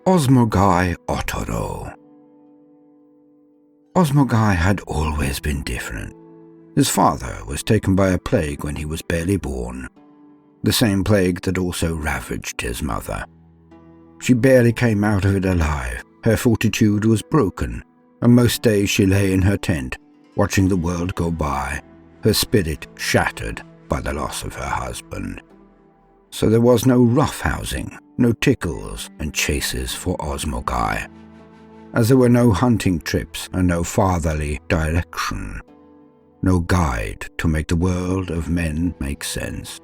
Osmogai Otoro. Osmogai had always been different. His father was taken by a plague when he was barely born, the same plague that also ravaged his mother. She barely came out of it alive. Her fortitude was broken, and most days she lay in her tent, watching the world go by, her spirit shattered by the loss of her husband. So there was no roughhousing, no tickles and chases for Osmogai, as there were no hunting trips and no fatherly direction, no guide to make the world of men make sense.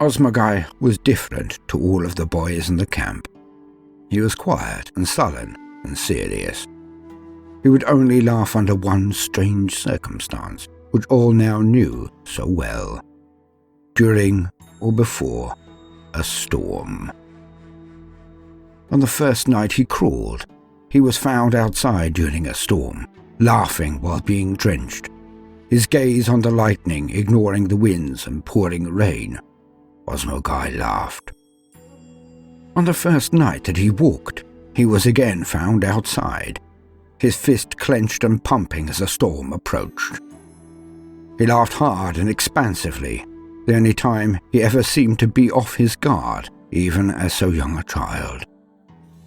Osmogai was different to all of the boys in the camp. He was quiet and sullen and serious. He would only laugh under one strange circumstance, which all now knew so well. During or before a storm. On the first night he crawled, he was found outside during a storm, laughing while being drenched, his gaze on the lightning ignoring the winds and pouring rain. Osmogai laughed. On the first night that he walked, he was again found outside, his fist clenched and pumping as a storm approached. He laughed hard and expansively, the only time he ever seemed to be off his guard, even as so young a child.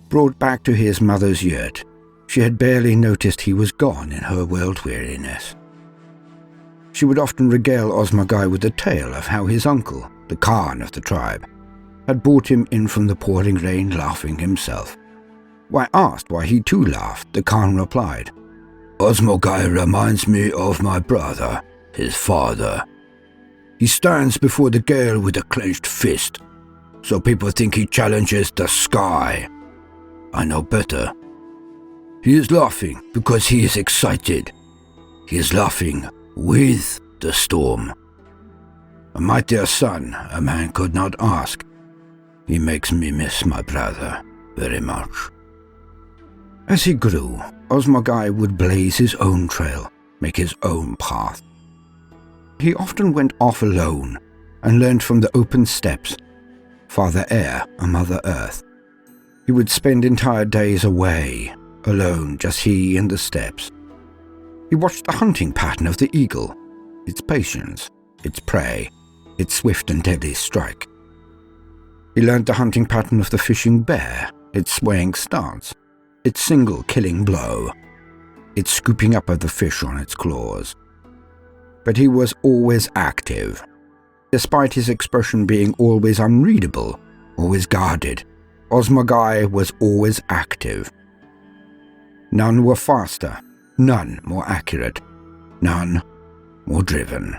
Brought back to his mother's yurt, she had barely noticed he was gone in her world-weariness. She would often regale Osmogai with the tale of how his uncle, the Khan of the tribe, had brought him in from the pouring rain laughing himself. When asked why he too laughed, the Khan replied, "Osmogai reminds me of my brother, his father. He stands before the gale with a clenched fist, so people think he challenges the sky. I know better. He is laughing because he is excited. He is laughing with the storm. A mightier son a man could not ask. He makes me miss my brother very much." As he grew, Osmogai would blaze his own trail, make his own path. He often went off alone and learned from the open steppes, Father Air and Mother Earth. He would spend entire days away, alone, just he and the steppes. He watched the hunting pattern of the eagle, its patience, its prey, its swift and deadly strike. He learned the hunting pattern of the fishing bear, its swaying stance, its single killing blow, its scooping up of the fish on its claws. But he was always active. Despite his expression being always unreadable, always guarded, Osmogai was always active. None were faster, none more accurate, none more driven.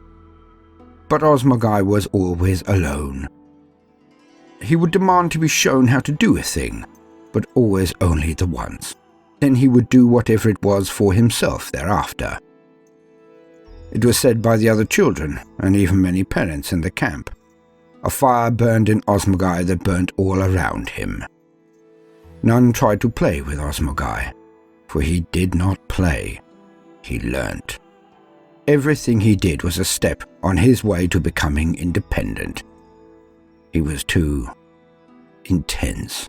But Osmogai was always alone. He would demand to be shown how to do a thing, but always only the once. Then he would do whatever it was for himself thereafter. It was said by the other children, and even many parents in the camp. A fire burned in Osmogai that burnt all around him. None tried to play with Osmogai, for he did not play. He learnt. Everything he did was a step on his way to becoming independent. He was too intense.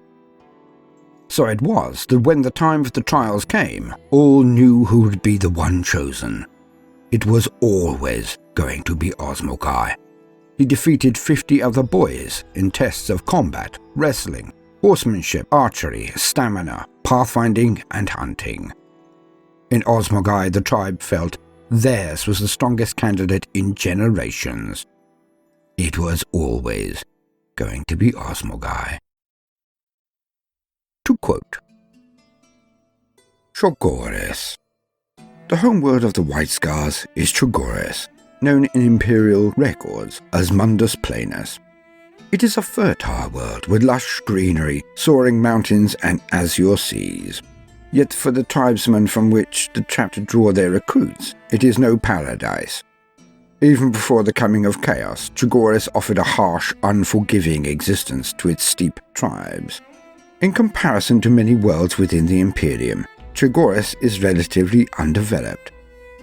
So it was that when the time of the trials came, all knew who would be the one chosen. It was always going to be Osmogai. He defeated 50 other boys in tests of combat, wrestling, horsemanship, archery, stamina, pathfinding, and hunting. In Osmogai, the tribe felt theirs was the strongest candidate in generations. It was always going to be Osmogai. To quote, Chogores. The homeworld of the White Scars is Chogores, known in imperial records as Mundus Planus. It is a fertile world with lush greenery, soaring mountains, and azure seas. Yet for the tribesmen from which the chapter draw their recruits, it is no paradise. Even before the coming of chaos, Chogores offered a harsh, unforgiving existence to its steep tribes. In comparison to many worlds within the Imperium, Chogores is relatively undeveloped.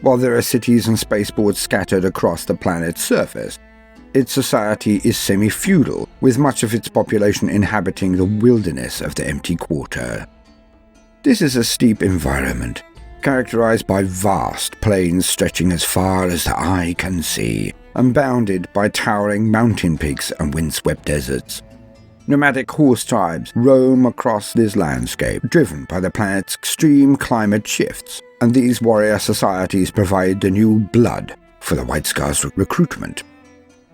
While there are cities and spaceports scattered across the planet's surface, its society is semi-feudal, with much of its population inhabiting the wilderness of the Empty Quarter. This is a steep environment, characterized by vast plains stretching as far as the eye can see, and bounded by towering mountain peaks and windswept deserts. Nomadic horse tribes roam across this landscape, driven by the planet's extreme climate shifts, and these warrior societies provide the new blood for the White Scars' recruitment.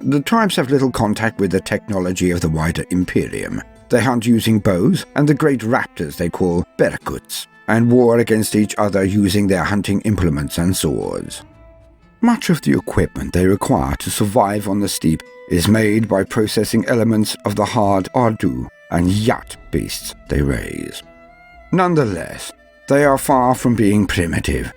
The tribes have little contact with the technology of the wider Imperium. They hunt using bows and the great raptors they call berkuts, and war against each other using their hunting implements and swords. Much of the equipment they require to survive on the steppe is made by processing elements of the hard Ardu and Yat beasts they raise. Nonetheless, they are far from being primitive.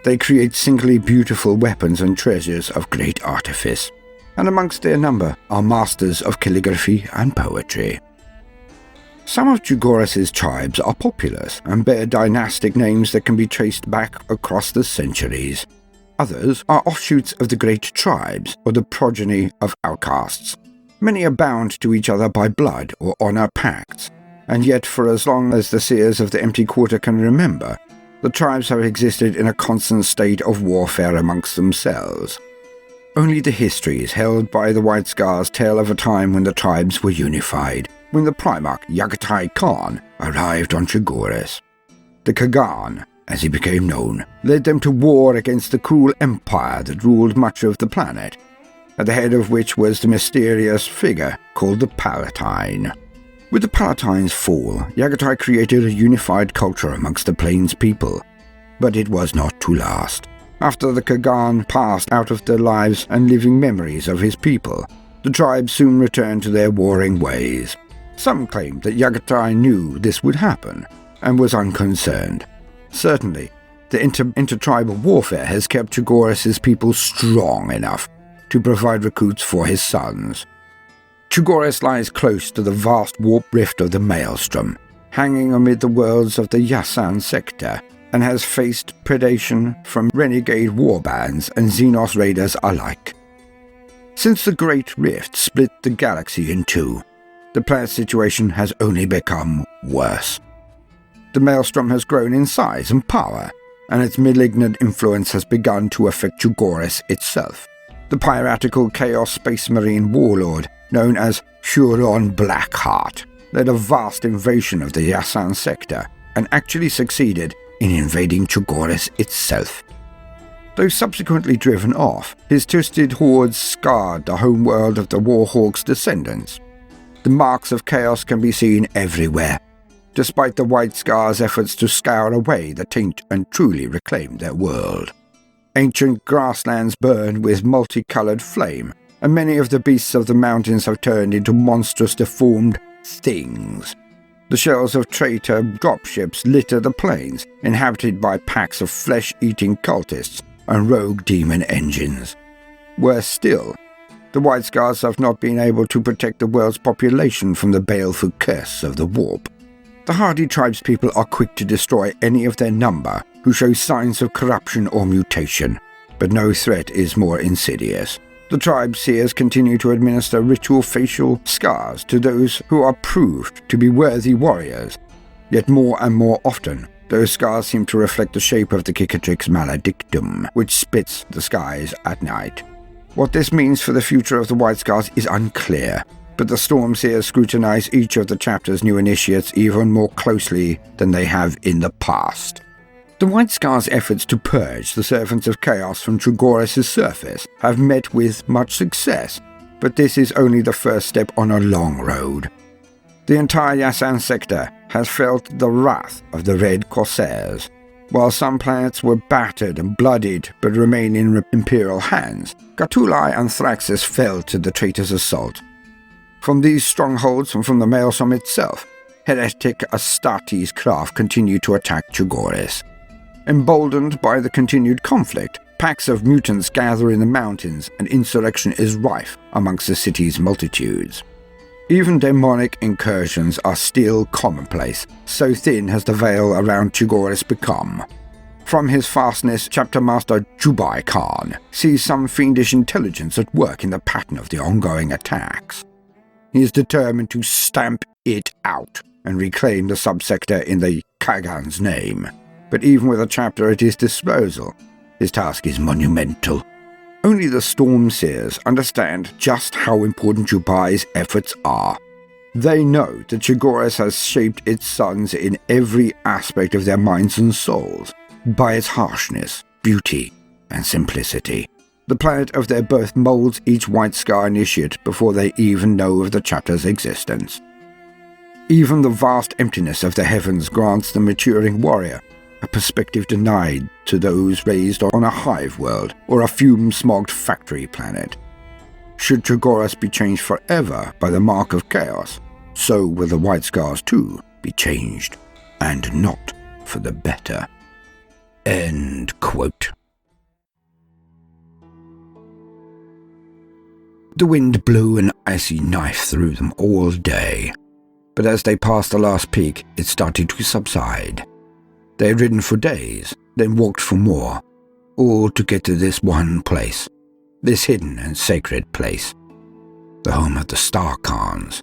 They create singly beautiful weapons and treasures of great artifice, and amongst their number are masters of calligraphy and poetry. Some of Chugoris' tribes are populous and bear dynastic names that can be traced back across the centuries. Others are offshoots of the great tribes or the progeny of outcasts. Many are bound to each other by blood or honor pacts, and yet for as long as the Seers of the Empty Quarter can remember, the tribes have existed in a constant state of warfare amongst themselves. Only the histories held by the White Scars tell of a time when the tribes were unified, when the Primarch Yagatai Khan arrived on Chugoris. The Kagan, as he became known, led them to war against the cruel empire that ruled much of the planet, at the head of which was the mysterious figure called the Palatine. With the Palatine's fall, Yagatai created a unified culture amongst the Plains people, but it was not to last. After the Kagan passed out of their lives and living memories of his people, the tribe soon returned to their warring ways. Some claimed that Yagatai knew this would happen, and was unconcerned. Certainly, the intertribal warfare has kept Chugoris' people strong enough to provide recruits for his sons. Chugoris lies close to the vast warp rift of the Maelstrom, hanging amid the worlds of the Yasan sector, and has faced predation from renegade warbands and Xenos raiders alike. Since the Great Rift split the galaxy in two, the planet's situation has only become worse. The Maelstrom has grown in size and power, and its malignant influence has begun to affect Chugoris itself. The piratical Chaos Space Marine warlord, known as Huron Blackheart, led a vast invasion of the Yasan sector, and actually succeeded in invading Chugoris itself. Though subsequently driven off, his twisted hordes scarred the homeworld of the Warhawk's descendants. The marks of chaos can be seen everywhere, despite the White Scars' efforts to scour away the taint and truly reclaim their world. Ancient grasslands burn with multicolored flame, and many of the beasts of the mountains have turned into monstrous deformed things. The shells of traitor dropships litter the plains, inhabited by packs of flesh-eating cultists and rogue demon engines. Worse still, the White Scars have not been able to protect the world's population from the baleful curse of the warp. The hardy tribespeople are quick to destroy any of their number who show signs of corruption or mutation, but no threat is more insidious. The tribe Seers continue to administer ritual facial scars to those who are proved to be worthy warriors, yet more and more often, those scars seem to reflect the shape of the Cicatrix Maledictum, which splits the skies at night. What this means for the future of the White Scars is unclear, but the Storm Seers scrutinize each of the chapter's new initiates even more closely than they have in the past. The White Scars' efforts to purge the Servants of Chaos from Chugoris' surface have met with much success, but this is only the first step on a long road. The entire Yasan sector has felt the wrath of the Red Corsairs. While some planets were battered and bloodied but remain in Imperial hands, Gatulai and Thraxis fell to the traitors' assault. From these strongholds and from the Maelstrom itself, heretic Astartes' craft continued to attack Chugoris. Emboldened by the continued conflict, packs of mutants gather in the mountains and insurrection is rife amongst the city's multitudes. Even demonic incursions are still commonplace, so thin has the veil around Chugoris become. From his fastness, Chapter Master Jubai Khan sees some fiendish intelligence at work in the pattern of the ongoing attacks. He is determined to stamp it out and reclaim the subsector in the Kagan's name. But even with a chapter at his disposal, his task is monumental. Only the Storm Seers understand just how important Jubai's efforts are. They know that Chagoras has shaped its sons in every aspect of their minds and souls, by its harshness, beauty, and simplicity. The planet of their birth molds each White Scar initiate before they even know of the chapter's existence. Even the vast emptiness of the heavens grants the maturing warrior a perspective denied to those raised on a hive world or a fume-smogged factory planet. Should Chagoras be changed forever by the mark of chaos, so will the White Scars too be changed, and not for the better. End quote. The wind blew an icy knife through them all day, but as they passed the last peak, it started to subside. They had ridden for days, then walked for more, all to get to this one place, this hidden and sacred place, the home of the Star Khans,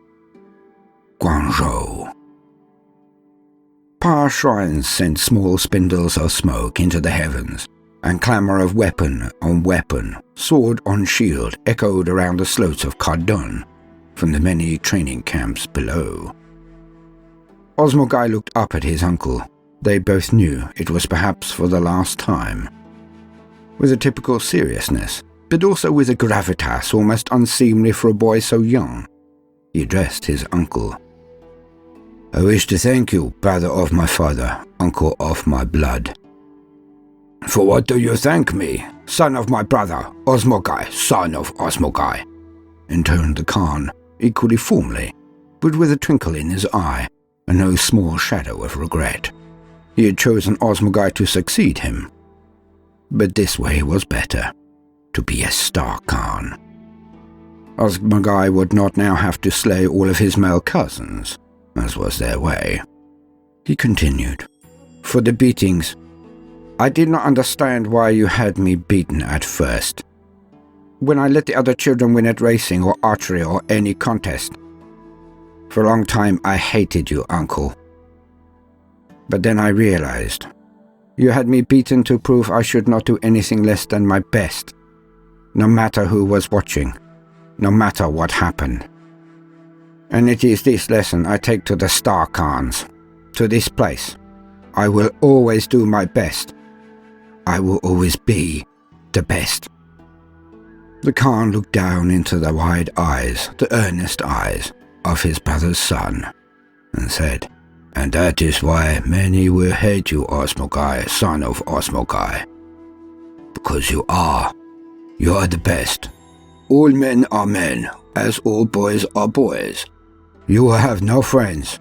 Guangzhou. Pa shrines sent small spindles of smoke into the heavens, and clamour of weapon on weapon, sword on shield, echoed around the slopes of Kardun from the many training camps below. Osmogai looked up at his uncle. They both knew it was perhaps for the last time. With a typical seriousness, but also with a gravitas almost unseemly for a boy so young, he addressed his uncle. I wish to thank you, brother of my father, uncle of my blood. For what do you thank me, son of my brother, Osmogai, son of Osmogai? Intoned the Khan, equally formally, but with a twinkle in his eye, and no small shadow of regret. He had chosen Osmogai to succeed him, but this way was better, to be a Star Khan. Osmogai would not now have to slay all of his male cousins, as was their way. He continued, For the beatings, I did not understand why you had me beaten at first. When I let the other children win at racing or archery or any contest. For a long time I hated you, uncle. But then I realized, you had me beaten to prove I should not do anything less than my best, no matter who was watching, no matter what happened. And it is this lesson I take to the Star Khans, to this place. I will always do my best. I will always be the best. The Khan looked down into the wide eyes, the earnest eyes, of his brother's son, and said, And that is why many will hate you, Osmogai, son of Osmogai. Because you are the best. All men are men, as all boys are boys. You will have no friends,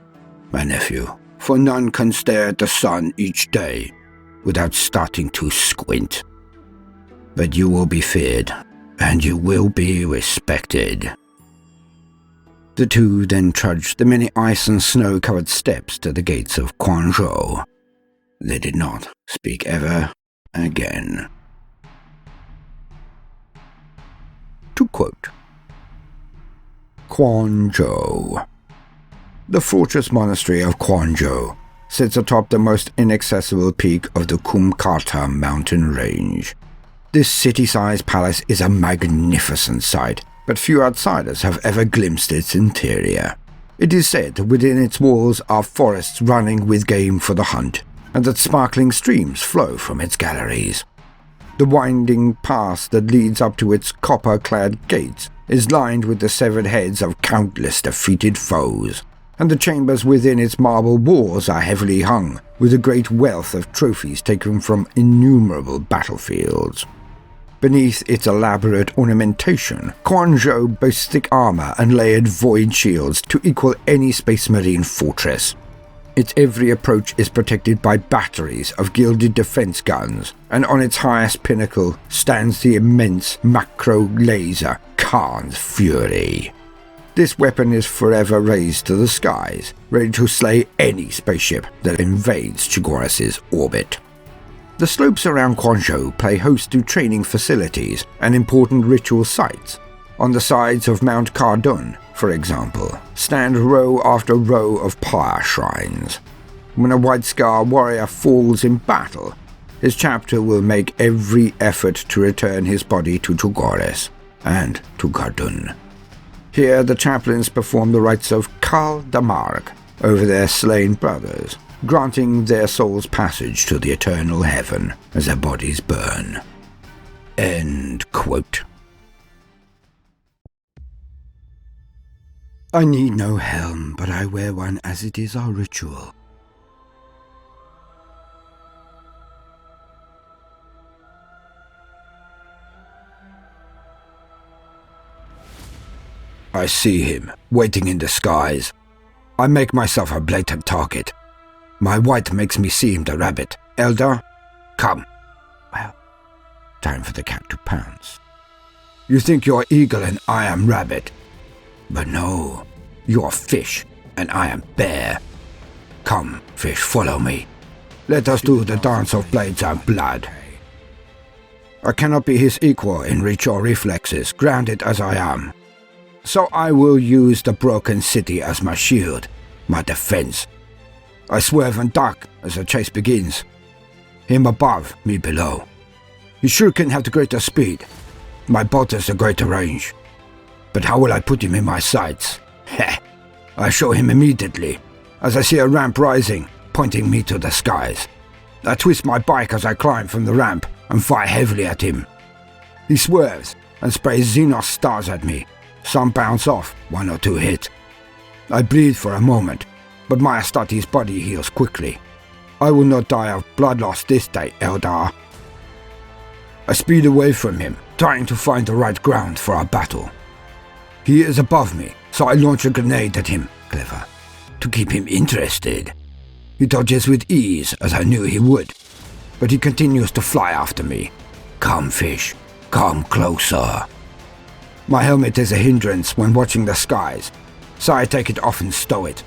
my nephew, for none can stare at the sun each day without starting to squint. But you will be feared, and you will be respected. The two then trudged the many ice and snow-covered steps to the gates of Guangzhou. They did not speak ever again. To quote, Guangzhou. The fortress monastery of Guangzhou sits atop the most inaccessible peak of the Kumkata mountain range. This city-sized palace is a magnificent sight, but few outsiders have ever glimpsed its interior. It is said that within its walls are forests running with game for the hunt, and that sparkling streams flow from its galleries. The winding path that leads up to its copper-clad gates is lined with the severed heads of countless defeated foes, and the chambers within its marble walls are heavily hung with a great wealth of trophies taken from innumerable battlefields. Beneath its elaborate ornamentation, Guangzhou boasts thick armor and layered void shields to equal any Space Marine fortress. Its every approach is protected by batteries of gilded defense guns, and on its highest pinnacle stands the immense macro laser, Khan's Fury. This weapon is forever raised to the skies, ready to slay any spaceship that invades Chagoras' orbit. The slopes around Quanzhou play host to training facilities and important ritual sites. On the sides of Mount Cardun, for example, stand row after row of pyre shrines. When a White Scar warrior falls in battle, his chapter will make every effort to return his body to Chugores and to Cardun. Here the chaplains perform the rites of Kal Damarg over their slain brothers, granting their souls passage to the eternal heaven as their bodies burn. End quote. I need no helm, but I wear one as it is our ritual. I see him, waiting in the skies. I make myself a blatant target. My white makes me seem the rabbit. Elder, come. Well, time for the cat to pounce. You think you're eagle and I am rabbit. But no, you're fish and I am bear. Come, fish, follow me. Let us do the dance of blades and blood. I cannot be his equal in reach or reflexes, grounded as I am. So I will use the broken city as my shield, my defense. I swerve and duck as the chase begins. Him above, me below. He sure can have the greater speed. My bolt has the greater range. But how will I put him in my sights? Heh! I show him immediately, as I see a ramp rising, pointing me to the skies. I twist my bike as I climb from the ramp and fire heavily at him. He swerves and sprays Xenos stars at me. Some bounce off, 1 or 2 hit. I bleed for a moment, but my Astartes' body heals quickly. I will not die of blood loss this day, Eldar. I speed away from him, trying to find the right ground for our battle. He is above me, so I launch a grenade at him, clever, to keep him interested. He dodges with ease, as I knew he would, but he continues to fly after me. Come, fish, come closer. My helmet is a hindrance when watching the skies, so I take it off and stow it.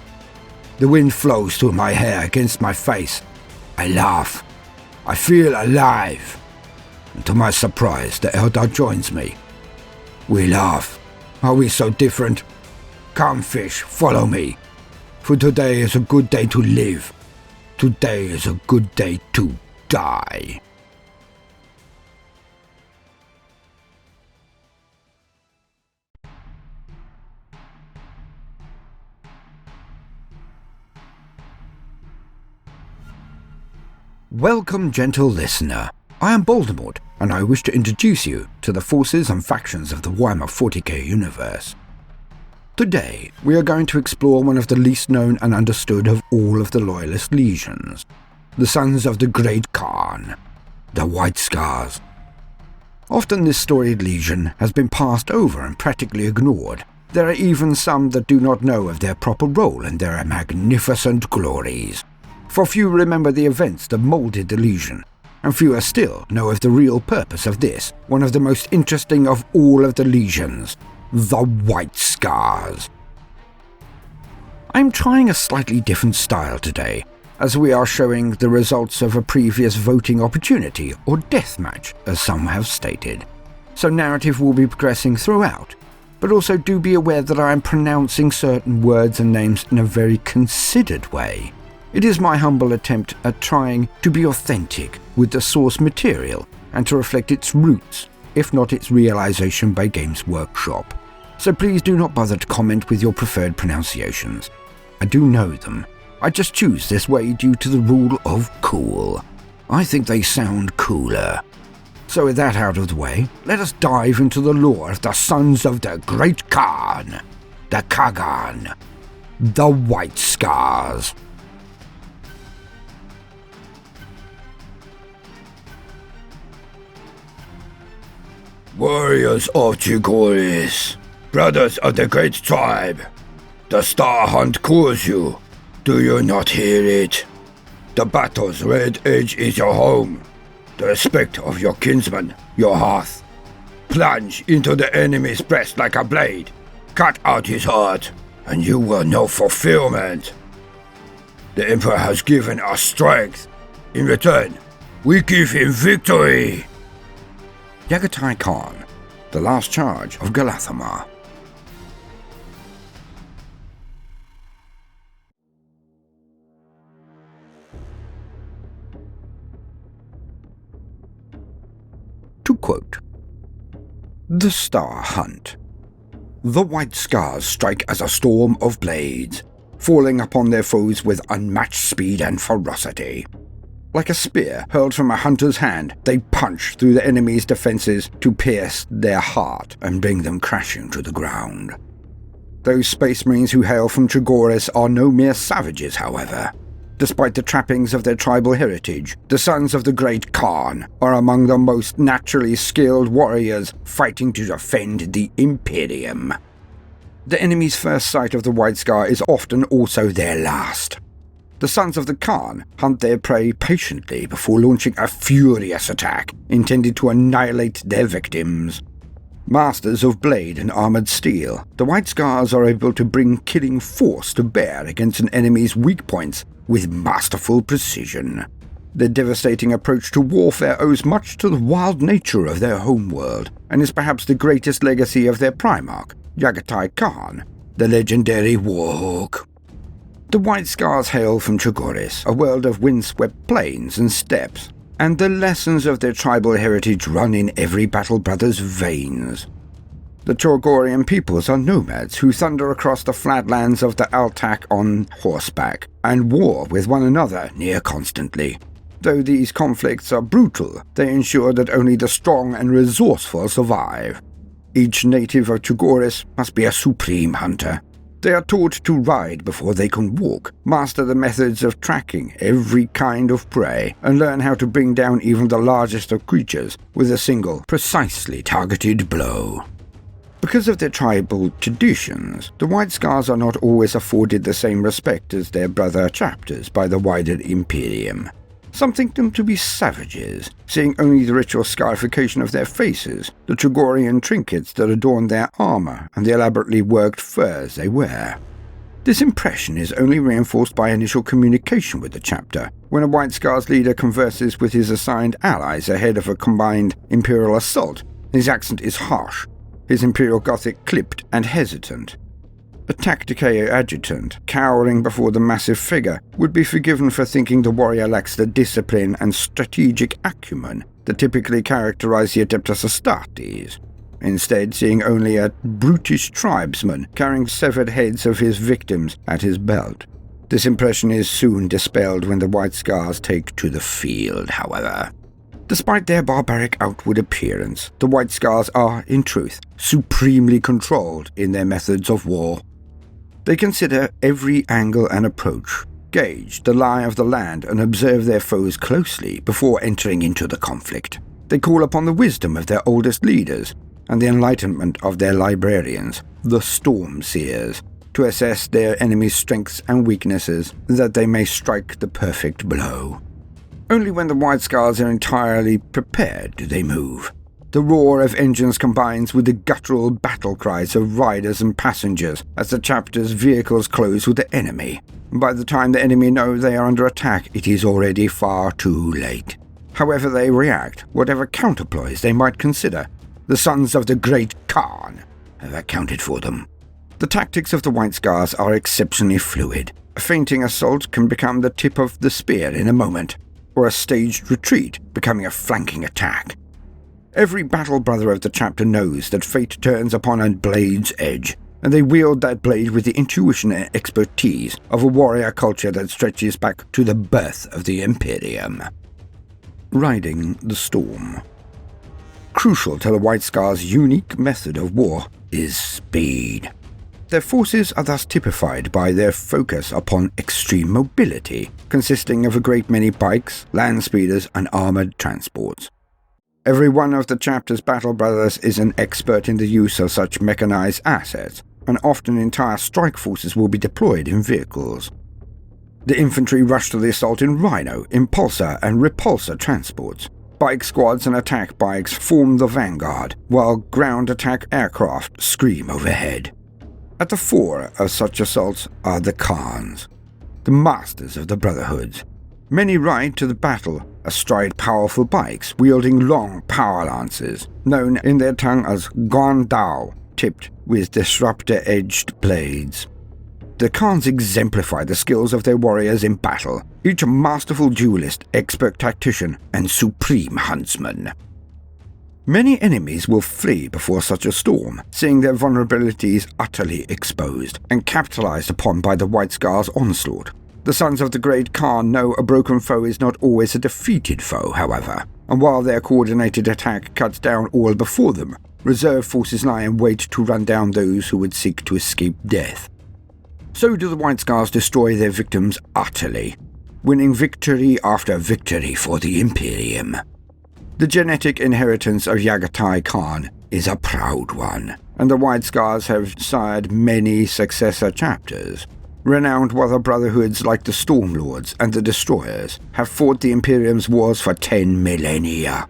The wind flows through my hair against my face. I laugh. I feel alive. And to my surprise, the Elder joins me. We laugh. Are we so different? Come, fish, follow me. For today is a good day to live. Today is a good day to die. Welcome, gentle listener. I am Voldemort, and I wish to introduce you to the forces and factions of the Warhammer 40k universe. Today, we are going to explore one of the least known and understood of all of the Loyalist legions, the Sons of the Great Khan, the White Scars. Often this storied legion has been passed over and practically ignored. There are even some that do not know of their proper role and their magnificent glories. For few remember the events that moulded the legion, and fewer still know of the real purpose of this, one of the most interesting of all of the legions, the White Scars. I'm trying a slightly different style today, as we are showing the results of a previous voting opportunity, or deathmatch, as some have stated. So narrative will be progressing throughout, but also do be aware that I am pronouncing certain words and names in a very considered way. It is my humble attempt at trying to be authentic with the source material and to reflect its roots, if not its realization by Games Workshop. So please do not bother to comment with your preferred pronunciations. I do know them. I just choose this way due to the rule of cool. I think they sound cooler. So with that out of the way, let us dive into the lore of the Sons of the Great Khan, the Kagan, the White Scars. Warriors of Chugores, brothers of the great tribe, the Star Hunt calls you. Do you not hear it? The battle's red edge is your home, the respect of your kinsman, your hearth. Plunge into the enemy's breast like a blade, cut out his heart, and you will know fulfillment. The Emperor has given us strength. In return, We give him victory! Yagatai Khan, the last charge of Galathamar. To quote, "The Star Hunt. The white scars strike as a storm of blades, falling upon their foes with unmatched speed and ferocity. Like a spear hurled from a hunter's hand, they punch through the enemy's defenses to pierce their heart and bring them crashing to the ground. Those Space Marines who hail from Trigoris are no mere savages, however. Despite the trappings of their tribal heritage, the sons of the Great Khan are among the most naturally skilled warriors fighting to defend the Imperium. The enemy's first sight of the White Scar is often also their last. The sons of the Khan hunt their prey patiently before launching a furious attack intended to annihilate their victims. Masters of blade and armored steel, the White Scars are able to bring killing force to bear against an enemy's weak points with masterful precision. Their devastating approach to warfare owes much to the wild nature of their homeworld, and is perhaps the greatest legacy of their Primarch, Yagatai Khan, the legendary Warhawk. The White Scars hail from Trigoris, a world of windswept plains and steppes, and the lessons of their tribal heritage run in every Battle Brother's veins. The Trogorian peoples are nomads who thunder across the flatlands of the Altak on horseback, and war with one another near constantly. Though these conflicts are brutal, they ensure that only the strong and resourceful survive. Each native of Trigoris must be a supreme hunter. They are taught to ride before they can walk, master the methods of tracking every kind of prey, and learn how to bring down even the largest of creatures with a single, precisely targeted blow. Because of their tribal traditions, the White Scars are not always afforded the same respect as their brother chapters by the wider Imperium. Some think them to be savages, seeing only the ritual scarification of their faces, the Trigorian trinkets that adorn their armor, and the elaborately worked furs they wear. This impression is only reinforced by initial communication with the chapter, when a White Scars leader converses with his assigned allies ahead of a combined Imperial assault. His accent is harsh, his Imperial Gothic clipped and hesitant. A Tacticae adjutant, cowering before the massive figure, would be forgiven for thinking the warrior lacks the discipline and strategic acumen that typically characterize the Adeptus Astartes, instead seeing only a brutish tribesman carrying severed heads of his victims at his belt. This impression is soon dispelled when the White Scars take to the field, however. Despite their barbaric outward appearance, the White Scars are, in truth, supremely controlled in their methods of war. They consider every angle and approach, gauge the lie of the land, and observe their foes closely before entering into the conflict. They call upon the wisdom of their oldest leaders and the enlightenment of their librarians, the Storm Seers, to assess their enemy's strengths and weaknesses, that they may strike the perfect blow. Only when the White Scars are entirely prepared do they move. The roar of engines combines with the guttural battle cries of riders and passengers as the chapter's vehicles close with the enemy. By the time the enemy know they are under attack, it is already far too late. However they react, whatever counterploys they might consider, the sons of the Great Khan have accounted for them. The tactics of the White Scars are exceptionally fluid. A feinting assault can become the tip of the spear in a moment, or a staged retreat becoming a flanking attack. Every battle brother of the chapter knows that fate turns upon a blade's edge, and they wield that blade with the intuition and expertise of a warrior culture that stretches back to the birth of the Imperium. Riding the storm. Crucial to the White Scars' unique method of war is speed. Their forces are thus typified by their focus upon extreme mobility, consisting of a great many bikes, land speeders, and armoured transports. Every one of the chapter's battle brothers is an expert in the use of such mechanized assets, and often entire strike forces will be deployed in vehicles. The infantry rush to the assault in Rhino, Impulsor, and Repulsor transports. Bike squads and attack bikes form the vanguard, while ground attack aircraft scream overhead. At the fore of such assaults are the Khans, the masters of the Brotherhoods. Many ride to the battle astride powerful bikes wielding long power lances, known in their tongue as Dao, tipped with disruptor-edged blades. The Khans exemplify the skills of their warriors in battle, each a masterful duelist, expert tactician, and supreme huntsman. Many enemies will flee before such a storm, seeing their vulnerabilities utterly exposed and capitalized upon by the White Scar's onslaught. The sons of the Great Khan know a broken foe is not always a defeated foe, however, and while their coordinated attack cuts down all before them, reserve forces lie in wait to run down those who would seek to escape death. So do the White Scars destroy their victims utterly, winning victory after victory for the Imperium. The genetic inheritance of Yagatai Khan is a proud one, and the White Scars have sired many successor chapters. Renowned warrior brotherhoods like the Storm Lords and the Destroyers have fought the Imperium's wars for 10 millennia,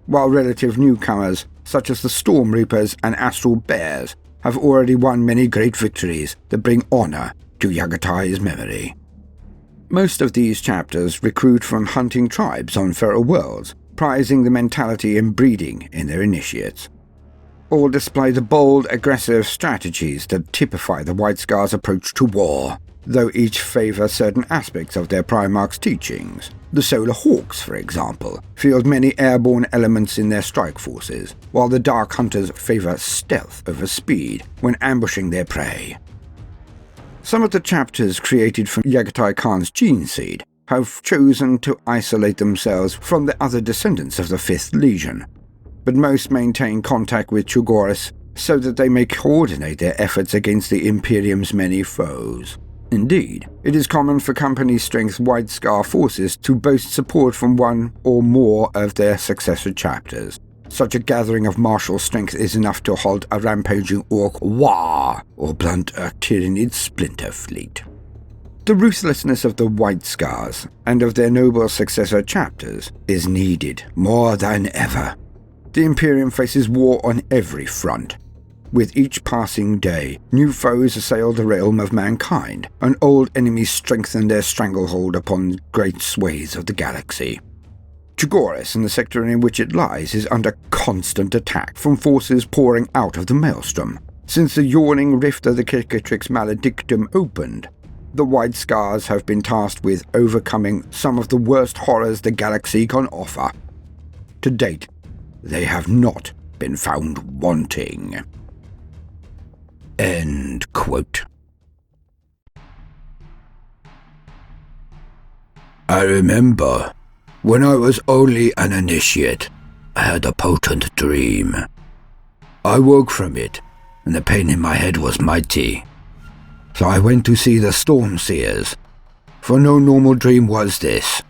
while relative newcomers such as the Storm Reapers and Astral Bears have already won many great victories that bring honor to Yagatai's memory. Most of these chapters recruit from hunting tribes on feral worlds, prizing the mentality and breeding in their initiates. All display the bold, aggressive strategies that typify the White Scar's approach to war, though each favor certain aspects of their Primarch's teachings. The Solar Hawks, for example, field many airborne elements in their strike forces, while the Dark Hunters favor stealth over speed when ambushing their prey. Some of the chapters created from Yagatai Khan's gene seed have chosen to isolate themselves from the other descendants of the 5th Legion, but most maintain contact with Chugoris so that they may coordinate their efforts against the Imperium's many foes. Indeed, it is common for company-strength White Scar forces to boast support from one or more of their successor chapters. Such a gathering of martial strength is enough to halt a rampaging orc war or blunt a Tyranid splinter fleet. The ruthlessness of the White Scars and of their noble successor chapters is needed more than ever. The Imperium faces war on every front. With each passing day, new foes assail the realm of mankind, and old enemies strengthen their stranglehold upon great swathes of the galaxy. Chugoris and the sector in which it lies is under constant attack from forces pouring out of the Maelstrom. Since the yawning rift of the Cicatrix Maledictum opened, the White Scars have been tasked with overcoming some of the worst horrors the galaxy can offer. To date, they have not been found wanting. End quote. I remember, when I was only an initiate, I had a potent dream. I woke from it, and the pain in my head was mighty. So I went to see the Storm Seers, for no normal dream was this.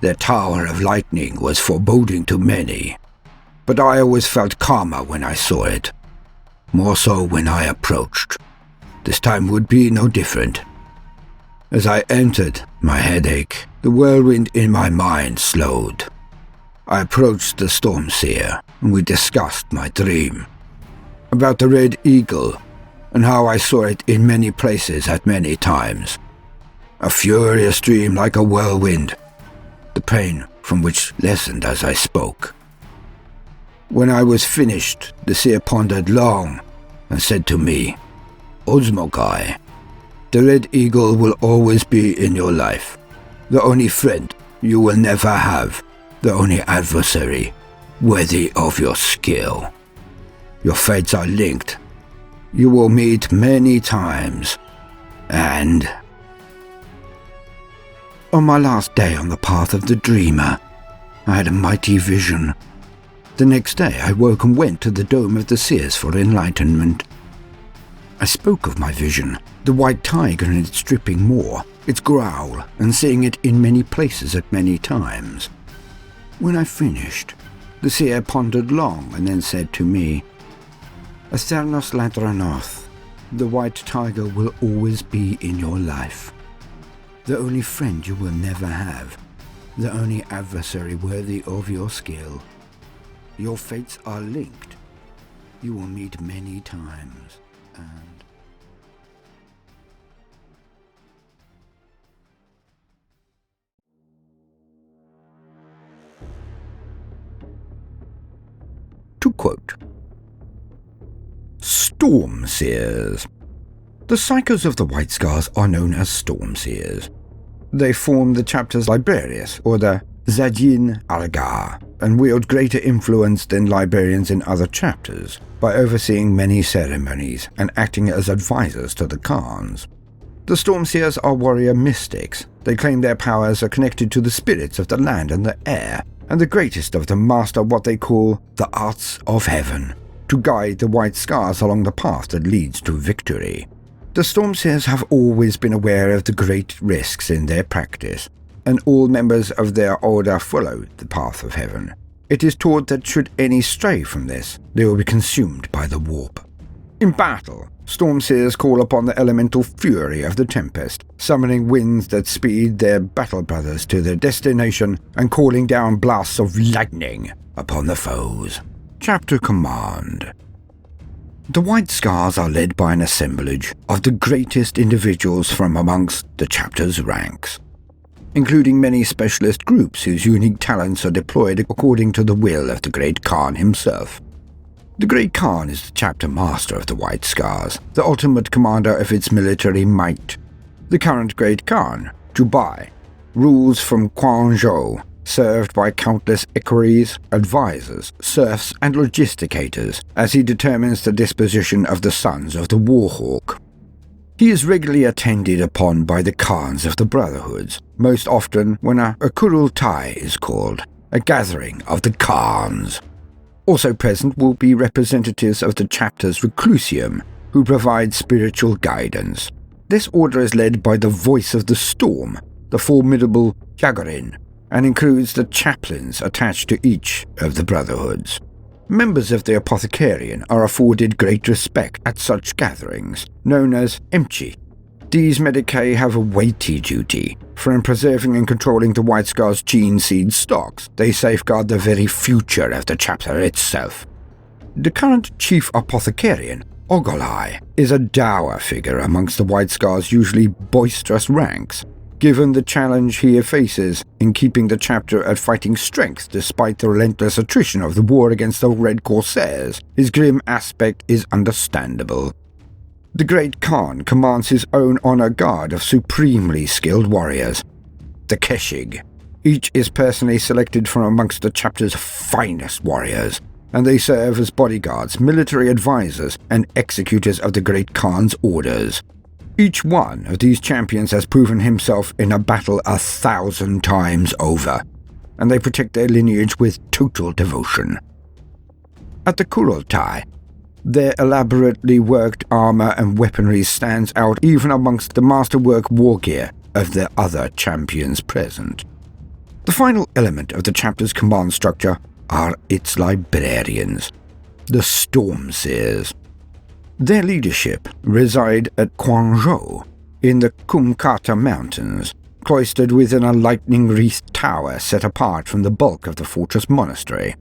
Their tower of lightning was foreboding to many, but I always felt calmer when I saw it. More so when I approached. This time would be no different. As I entered, my headache, the whirlwind in my mind slowed. I approached the Storm Seer, and we discussed my dream. About the Red Eagle, and how I saw it in many places at many times. A furious dream like a whirlwind, the pain from which lessened as I spoke. When I was finished, the seer pondered long and said to me, Osmokai, the Red Eagle will always be in your life, the only friend you will never have, the only adversary worthy of your skill. Your fates are linked. You will meet many times, and... On my last day on the path of the dreamer, I had a mighty vision. The next day I woke and went to the dome of the Seers for enlightenment. I spoke of my vision, the white tiger and its dripping maw, its growl, and seeing it in many places at many times. When I finished, the seer pondered long and then said to me, Asternos Ladranoth, the white tiger will always be in your life. The only friend you will never have, the only adversary worthy of your skill. Your fates are linked. You will meet many times, and... Quote, Storm Seers. The Psychos of the White Scars are known as Storm Seers. They form the chapter's Librarians, or the Zadyin Algar, and wield greater influence than Librarians in other chapters, by overseeing many ceremonies and acting as advisors to the Khans. The Storm Seers are warrior mystics. They claim their powers are connected to the spirits of the land and the air, and the greatest of them master what they call the arts of heaven, to guide the White Scars along the path that leads to victory. The Storm Seers have always been aware of the great risks in their practice, and all members of their order follow the path of heaven. It is taught that should any stray from this, they will be consumed by the warp. In battle, Storm Seers call upon the elemental fury of the Tempest, summoning winds that speed their battle brothers to their destination and calling down blasts of lightning upon the foes. Chapter Command. The White Scars are led by an assemblage of the greatest individuals from amongst the chapter's ranks, including many specialist groups whose unique talents are deployed according to the will of the Great Khan himself. The Great Khan is the chapter master of the White Scars, the ultimate commander of its military might. The current Great Khan, Jubai, rules from Quanzhou, served by countless equerries, advisors, serfs, and logisticators, as he determines the disposition of the sons of the Warhawk. He is regularly attended upon by the Khans of the Brotherhoods, most often when a Kurultai is called, a gathering of the Khans. Also present will be representatives of the chapter's Reclusium, who provide spiritual guidance. This order is led by the Voice of the Storm, the formidable Jagarin, and includes the chaplains attached to each of the Brotherhoods. Members of the Apothecarian are afforded great respect at such gatherings, known as Emchi. These medicae have a weighty duty, for in preserving and controlling the White Scars' gene seed stocks, they safeguard the very future of the chapter itself. The current Chief Apothecarian, Ogolai, is a dour figure amongst the White Scars' usually boisterous ranks. Given the challenge he faces in keeping the chapter at fighting strength despite the relentless attrition of the war against the Red Corsairs, his grim aspect is understandable. The Great Khan commands his own honor guard of supremely skilled warriors, the Keshig. Each is personally selected from amongst the chapter's finest warriors, and they serve as bodyguards, military advisors, and executors of the Great Khan's orders. Each one of these champions has proven himself in a battle 1,000 times over, and they protect their lineage with total devotion. At the Kurultai, their elaborately worked armor and weaponry stands out even amongst the masterwork war gear of the other champions present. The final element of the chapter's command structure are its Librarians, the Storm Seers. Their leadership reside at Quanzhou, in the Kumkata Mountains, cloistered within a lightning-wreathed tower set apart from the bulk of the fortress monastery.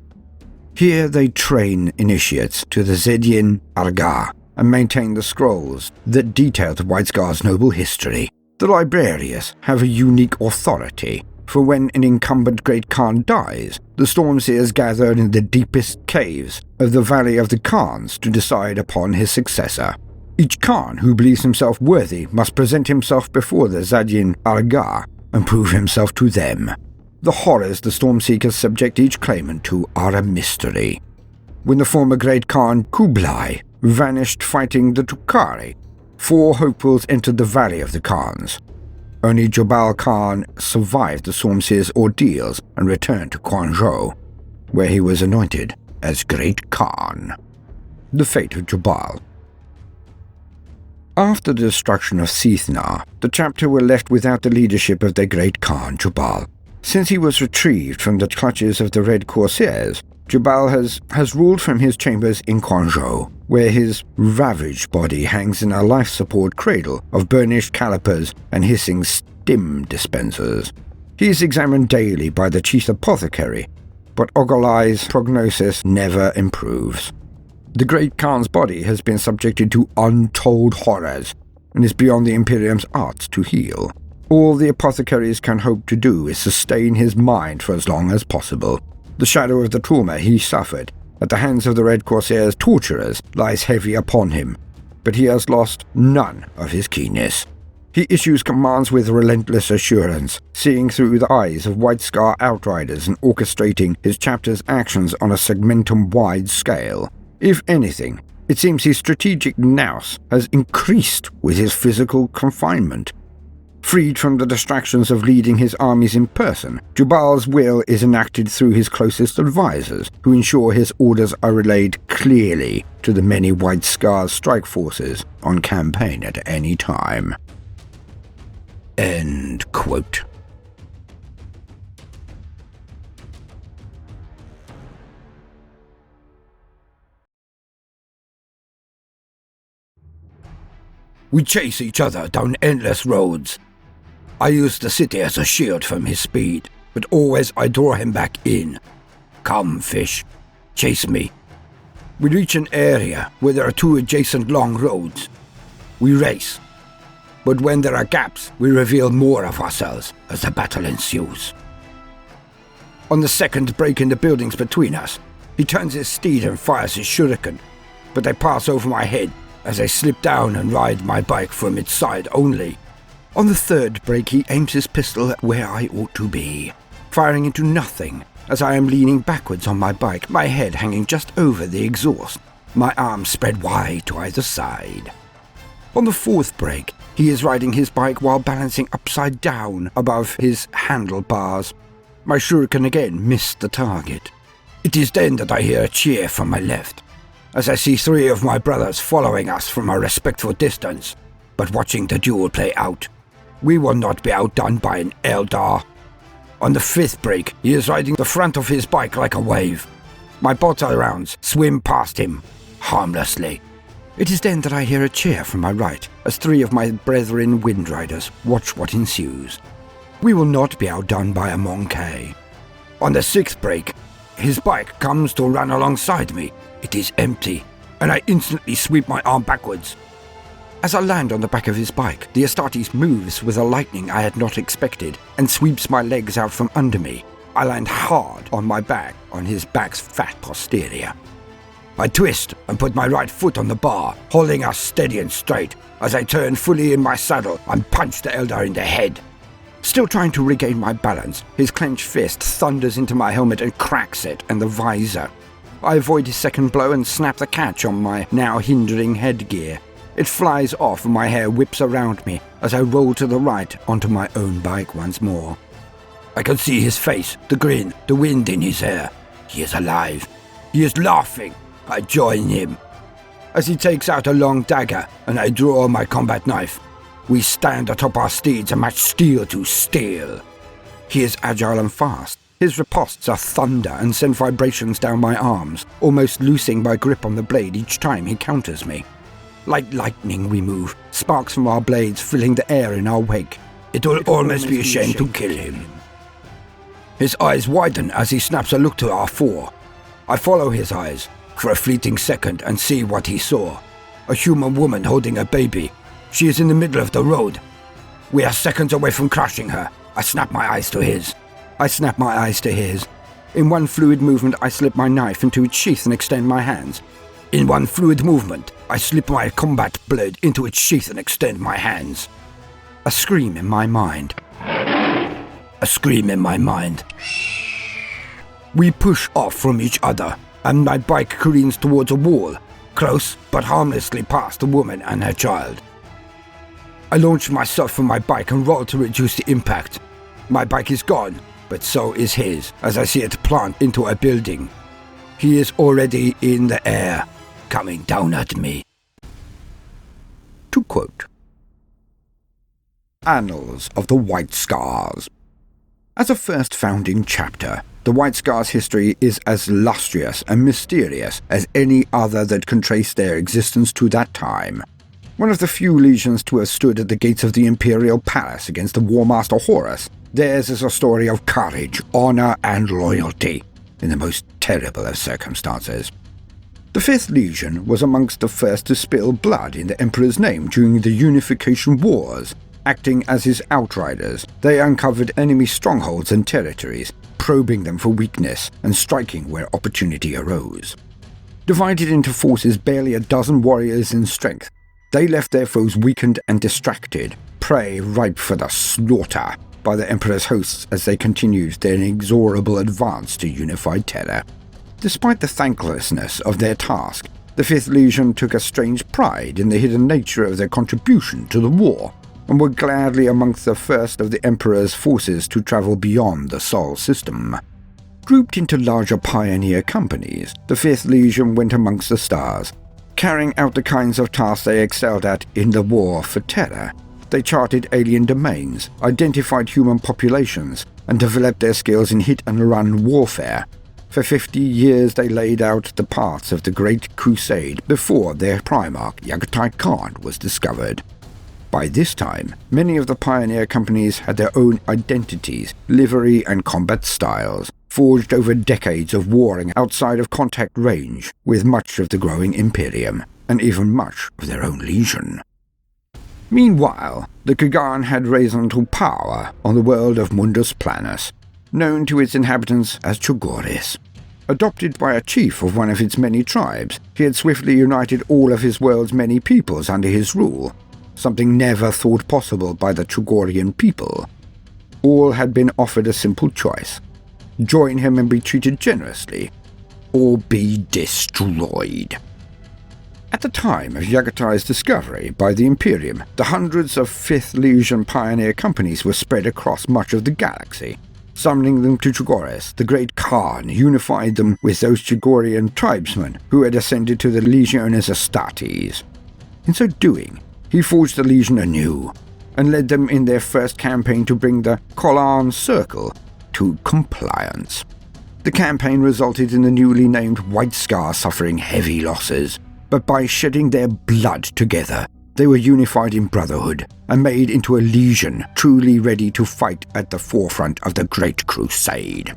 Here they train initiates to the Zadyin Algar and maintain the scrolls that detail the White Scars' noble history. The Librarians have a unique authority, for when an incumbent Great Khan dies, the Storm Seers gather in the deepest caves of the Valley of the Khans to decide upon his successor. Each Khan who believes himself worthy must present himself before the Zadyin Algar and prove himself to them. The horrors the Stormseekers subject each claimant to are a mystery. When the former Great Khan Kublai vanished fighting the Tukari, 4 hopefuls entered the Valley of the Khans. Only Jabal Khan survived the Stormseer's ordeals and returned to Quanzhou, where he was anointed as Great Khan. The fate of Jabal. After the destruction of Sithna, the chapter were left without the leadership of their Great Khan, Jabal. Since he was retrieved from the clutches of the Red Corsairs, Jabal has ruled from his chambers in Quanzhou, where his ravaged body hangs in a life-support cradle of burnished calipers and hissing stim dispensers. He is examined daily by the chief apothecary, but Ogolai's prognosis never improves. The Great Khan's body has been subjected to untold horrors and is beyond the Imperium's arts to heal. All the apothecaries can hope to do is sustain his mind for as long as possible. The shadow of the trauma he suffered at the hands of the Red Corsair's torturers lies heavy upon him, but he has lost none of his keenness. He issues commands with relentless assurance, seeing through the eyes of White Scar outriders and orchestrating his chapter's actions on a segmentum-wide scale. If anything, it seems his strategic nous has increased with his physical confinement. Freed from the distractions of leading his armies in person, Jubal's will is enacted through his closest advisors, who ensure his orders are relayed clearly to the many White Scar's strike forces on campaign at any time. End quote. We chase each other down endless roads. I use the city as a shield from his speed, but always I draw him back in. Come, fish. Chase me. We reach an area where there are two adjacent long roads. We race. But when there are gaps, we reveal more of ourselves as the battle ensues. On the second break in the buildings between us, he turns his steed and fires his shuriken, but they pass over my head as I slip down and ride my bike from its side only. On the third break, he aims his pistol at where I ought to be, firing into nothing as I am leaning backwards on my bike, my head hanging just over the exhaust, my arms spread wide to either side. On the fourth break, he is riding his bike while balancing upside down above his handlebars. My shuriken again missed the target. It is then that I hear a cheer from my left, as I see three of my brothers following us from a respectful distance, but watching the duel play out. We will not be outdone by an Eldar. On the fifth break, he is riding the front of his bike like a wave. My bottle rounds swim past him, harmlessly. It is then that I hear a cheer from my right, as three of my brethren Windriders watch what ensues. We will not be outdone by a Monkey. On the sixth break, his bike comes to run alongside me. It is empty, and I instantly sweep my arm backwards. As I land on the back of his bike, the Astartes moves with a lightning I had not expected and sweeps my legs out from under me. I land hard on my back, on his back's fat posterior. I twist and put my right foot on the bar, holding us steady and straight. As I turn fully in my saddle and punch the Eldar in the head. Still trying to regain my balance, his clenched fist thunders into my helmet and cracks it and the visor. I avoid his second blow and snap the catch on my now hindering headgear. It flies off and my hair whips around me as I roll to the right onto my own bike once more. I can see his face, the grin, the wind in his hair. He is alive. He is laughing. I join him. As he takes out a long dagger and I draw my combat knife, we stand atop our steeds and match steel to steel. He is agile and fast. His ripostes are thunder and send vibrations down my arms, almost loosing my grip on the blade each time he counters me. Like lightning we move, sparks from our blades filling the air in our wake. It will almost be a shame to kill him. His eyes widen as he snaps a look to our four. I follow his eyes for a fleeting second and see what he saw. A human woman holding a baby. She is in the middle of the road. We are seconds away from crushing her. I snap my eyes to his. I snap my eyes to his. In one fluid movement, I slip my knife into its sheath and extend my hands. In one fluid movement, I slip my combat blade into its sheath and extend my hands. A scream in my mind. A scream in my mind. We push off from each other, and my bike careens towards a wall, close but harmlessly past the woman and her child. I launch myself from my bike and roll to reduce the impact. My bike is gone, but so is his, as I see it plant into a building. He is already in the air, coming down at me. To quote, Annals of the White Scars. As a first founding chapter, the White Scars' history is as lustrous and mysterious as any other that can trace their existence to that time. One of the few legions to have stood at the gates of the Imperial Palace against the War Master Horus, theirs is a story of courage, honor, and loyalty, in the most terrible of circumstances. The 5th Legion was amongst the first to spill blood in the Emperor's name during the Unification Wars. Acting as his outriders, they uncovered enemy strongholds and territories, probing them for weakness and striking where opportunity arose. Divided into forces barely a dozen warriors in strength, they left their foes weakened and distracted, prey ripe for the slaughter by the Emperor's hosts as they continued their inexorable advance to unified Terra. Despite the thanklessness of their task, the 5th Legion took a strange pride in the hidden nature of their contribution to the war, and were gladly amongst the first of the Emperor's forces to travel beyond the Sol system. Grouped into larger pioneer companies, the 5th Legion went amongst the stars, carrying out the kinds of tasks they excelled at in the war for Terra. They charted alien domains, identified human populations, and developed their skills in hit-and-run warfare. For 50 years they laid out the paths of the Great Crusade before their Primarch Yagatai Khan was discovered. By this time, many of the pioneer companies had their own identities, livery and combat styles, forged over decades of warring outside of contact range with much of the growing Imperium, and even much of their own legion. Meanwhile, the Kagan had risen to power on the world of Mundus Planus, known to its inhabitants as Chogoris. Adopted by a chief of one of its many tribes, he had swiftly united all of his world's many peoples under his rule, something never thought possible by the Chogorian people. All had been offered a simple choice: join him and be treated generously, or be destroyed. At the time of Yagatai's discovery by the Imperium, the hundreds of 5th Legion pioneer companies were spread across much of the galaxy. Summoning them to Chogoris, the great Khan unified them with those Chogorian tribesmen who had ascended to the Legiones Astartes. In so doing, he forged the Legion anew, and led them in their first campaign to bring the Kolan Circle to compliance. The campaign resulted in the newly named White Scar suffering heavy losses, but by shedding their blood together, they were unified in brotherhood and made into a legion truly ready to fight at the forefront of the Great Crusade.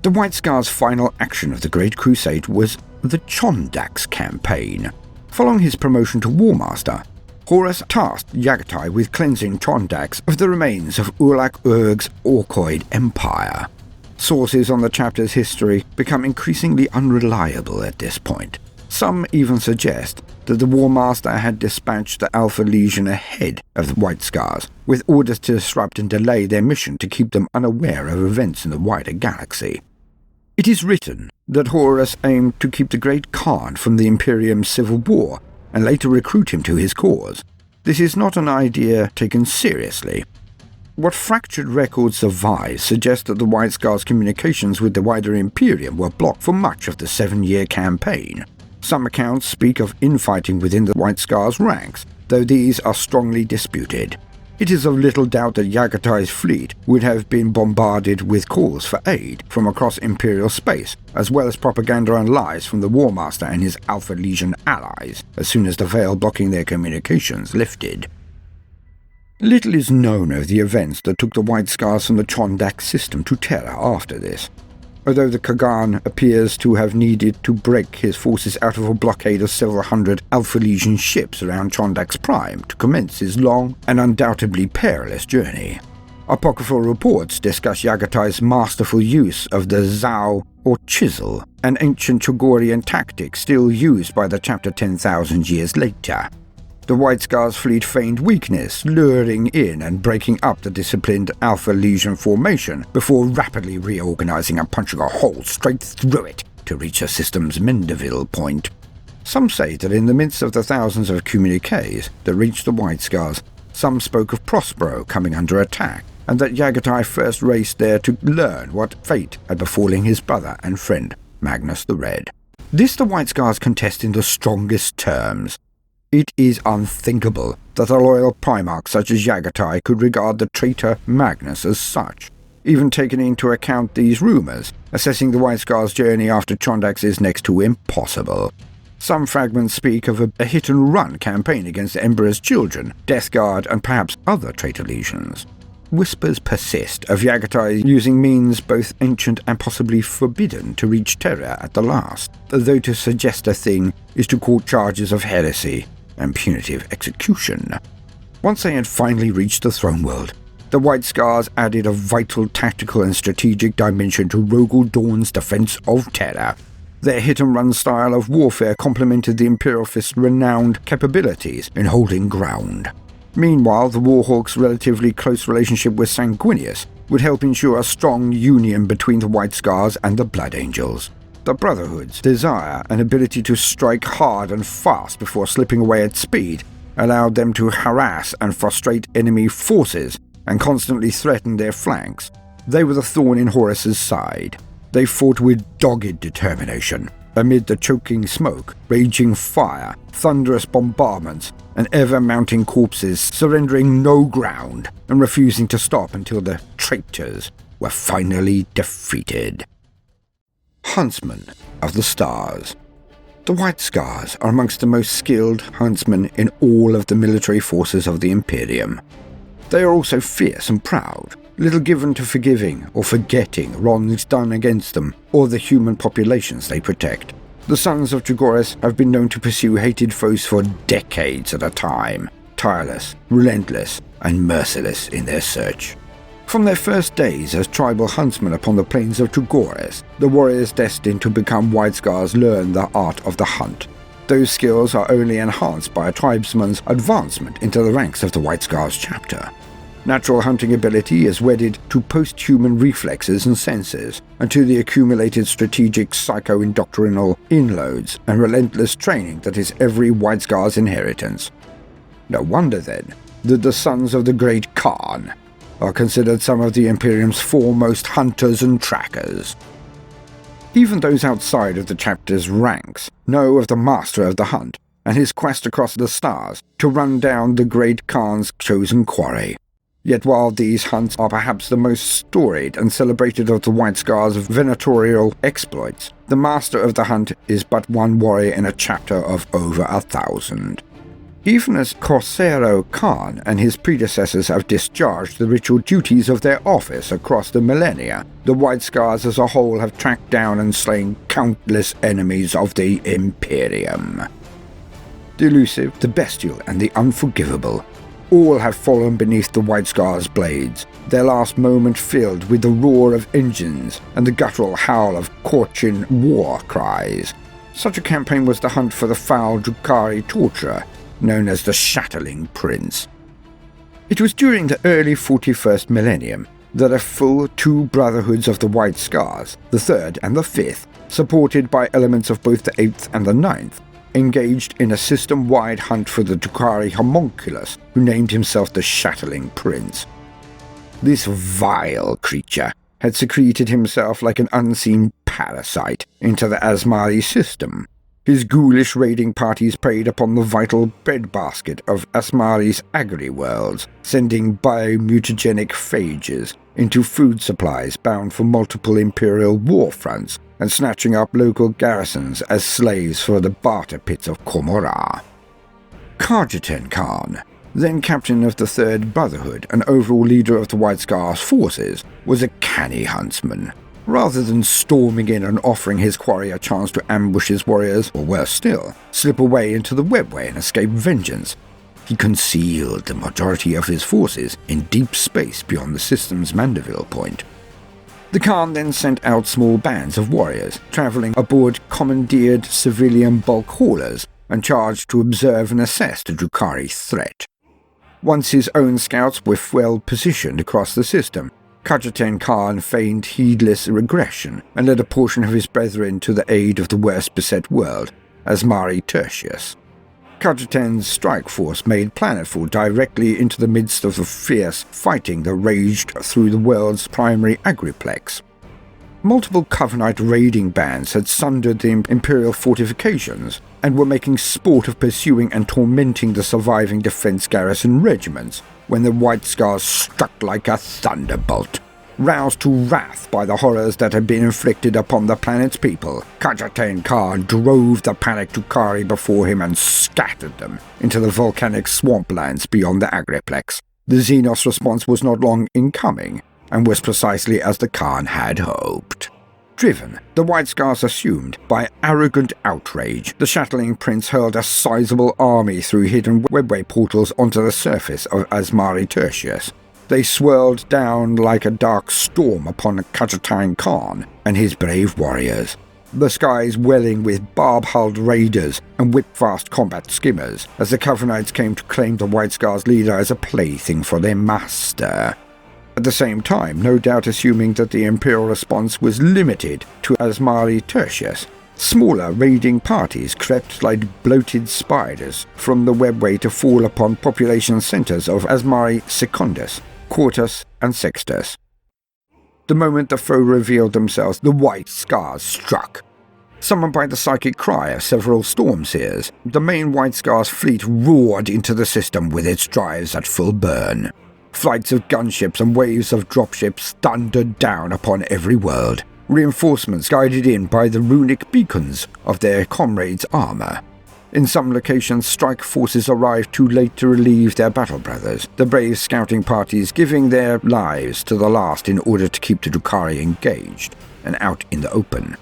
The White Scar's final action of the Great Crusade was the John Dax Campaign. Following his promotion to Warmaster, Horus tasked Yagatai with cleansing John Dax of the remains of Urlak-Urg's Orkoid Empire. Sources on the chapter's history become increasingly unreliable at this point. Some even suggest that the Warmaster had dispatched the Alpha Legion ahead of the White Scars, with orders to disrupt and delay their mission to keep them unaware of events in the wider galaxy. It is written that Horus aimed to keep the Great Khan from the Imperium's civil war, and later recruit him to his cause. This is not an idea taken seriously. What fractured records survive suggest that the White Scars' communications with the wider Imperium were blocked for much of the 7-year campaign. Some accounts speak of infighting within the White Scars' ranks, though these are strongly disputed. It is of little doubt that Yagatai's fleet would have been bombarded with calls for aid from across Imperial space, as well as propaganda and lies from the Warmaster and his Alpha Legion allies, as soon as the veil blocking their communications lifted. Little is known of the events that took the White Scars from the Chondak system to Terra after this. Although the Kagan appears to have needed to break his forces out of a blockade of several hundred Alpha Legion ships around Chondak's Prime to commence his long and undoubtedly perilous journey. Apocryphal reports discuss Yagatai's masterful use of the Zao or chisel, an ancient Chogorian tactic still used by the chapter 10,000 years later. The White Scars' fleet feigned weakness, luring in and breaking up the disciplined Alpha Legion formation before rapidly reorganizing and punching a hole straight through it to reach the system's Mendeville point. Some say that in the midst of the thousands of communiques that reached the White Scars, some spoke of Prospero coming under attack, and that Yagatai first raced there to learn what fate had befallen his brother and friend, Magnus the Red. This the White Scars contest in the strongest terms. It is unthinkable that a loyal Primarch such as Yagatai could regard the traitor Magnus as such. Even taking into account these rumours, assessing the White Scars' journey after Chondax is next to impossible. Some fragments speak of a hit-and-run campaign against the Emperor's children, Death Guard, and perhaps other traitor legions. Whispers persist of Yagatai using means both ancient and possibly forbidden to reach Terra at the last, though to suggest a thing is to court charges of heresy and punitive execution. Once they had finally reached the throne world, the White Scars added a vital tactical and strategic dimension to Rogel Dawn's defense of Terra. Their hit-and-run style of warfare complemented the Imperial Fist's renowned capabilities in holding ground. Meanwhile, the Warhawks' relatively close relationship with Sanguinius would help ensure a strong union between the White Scars and the Blood Angels. The Brotherhood's desire and ability to strike hard and fast before slipping away at speed allowed them to harass and frustrate enemy forces and constantly threaten their flanks. They were the thorn in Horus's side. They fought with dogged determination, amid the choking smoke, raging fire, thunderous bombardments, and ever-mounting corpses, surrendering no ground and refusing to stop until the traitors were finally defeated. Huntsman of the Stars. The White Scars are amongst the most skilled huntsmen in all of the military forces of the Imperium. They are also fierce and proud, little given to forgiving or forgetting wrongs done against them or the human populations they protect. The sons of Trigoris have been known to pursue hated foes for decades at a time, tireless, relentless, and merciless in their search. From their first days as tribal huntsmen upon the plains of Trigoris, the warriors destined to become White Scars learn the art of the hunt. Those skills are only enhanced by a tribesman's advancement into the ranks of the White Scars chapter. Natural hunting ability is wedded to post-human reflexes and senses, and to the accumulated strategic psycho-indoctrinal inroads and relentless training that is every White Scar's inheritance. No wonder, then, that the sons of the Great Khan are considered some of the Imperium's foremost hunters and trackers. Even those outside of the chapter's ranks know of the Master of the Hunt and his quest across the stars to run down the Great Khan's chosen quarry. Yet while these hunts are perhaps the most storied and celebrated of the White Scars' venatorial exploits, the Master of the Hunt is but one warrior in a chapter of over 1,000. Even as Khosrow Khan and his predecessors have discharged the ritual duties of their office across the millennia, the White Scars as a whole have tracked down and slain countless enemies of the Imperium. The elusive, the bestial, and the unforgivable all have fallen beneath the White Scars' blades, their last moment filled with the roar of engines and the guttural howl of Korchin war cries. Such a campaign was the hunt for the foul Drukhari torturer, known as the Shattling Prince. It was during the early 41st millennium that a full 2 brotherhoods of the White Scars, the 3rd and the 5th, supported by elements of both the 8th and the 9th, engaged in a system-wide hunt for the Drukhari homunculus, who named himself the Shattling Prince. This vile creature had secreted himself like an unseen parasite into the Asmari system. His ghoulish raiding parties preyed upon the vital breadbasket of Asmari's agri-worlds, sending biomutagenic phages into food supplies bound for multiple Imperial war fronts, and snatching up local garrisons as slaves for the barter pits of Komorrah. Khajiiten Khan, then captain of the 3rd Brotherhood and overall leader of the White Scars forces, was a canny huntsman. Rather than storming in and offering his quarry a chance to ambush his warriors, or worse still, slip away into the webway and escape vengeance, he concealed the majority of his forces in deep space beyond the system's Mandeville point. The Khan then sent out small bands of warriors, travelling aboard commandeered civilian bulk haulers and charged to observe and assess the Drukhari threat. Once his own scouts were well positioned across the system, Khajiiten Khan feigned heedless regression and led a portion of his brethren to the aid of the worst beset world, Asmari Tertius. Khajiiten's strike force made planetfall directly into the midst of the fierce fighting that raged through the world's primary agriplex. Multiple Covenant raiding bands had sundered the Imperial fortifications and were making sport of pursuing and tormenting the surviving defense garrison regiments when the White Scars struck like a thunderbolt. Roused to wrath by the horrors that had been inflicted upon the planet's people, Khajiiten Khan drove the panicked Drukhari before him and scattered them into the volcanic swamplands beyond the agriplex. The Xenos response was not long in coming, and was precisely as the Khan had hoped. Driven, the White Scars assumed, by arrogant outrage, the Shattling Prince hurled a sizable army through hidden webway portals onto the surface of Asmari Tertius. They swirled down like a dark storm upon Khajiiten Khan and his brave warriors. the skies welling with barb-hulled raiders and whip-fast combat skimmers, as the Covenants came to claim the White Scars leader as a plaything for their master. At the same time, no doubt assuming that the Imperial response was limited to Asmari Tertius, smaller raiding parties crept like bloated spiders from the webway to fall upon population centres of Asmari Secundus, Quartus, and Sextus. The moment the foe revealed themselves, the White Scars struck. Summoned by the psychic cry of several Storm Seers, the main White Scars fleet roared into the system with its drives at full burn. Flights of gunships and waves of dropships thundered down upon every world, reinforcements guided in by the runic beacons of their comrades' armour. In some locations, strike forces arrived too late to relieve their battle brothers, the brave scouting parties giving their lives to the last in order to keep the Drukhari engaged and out in the open.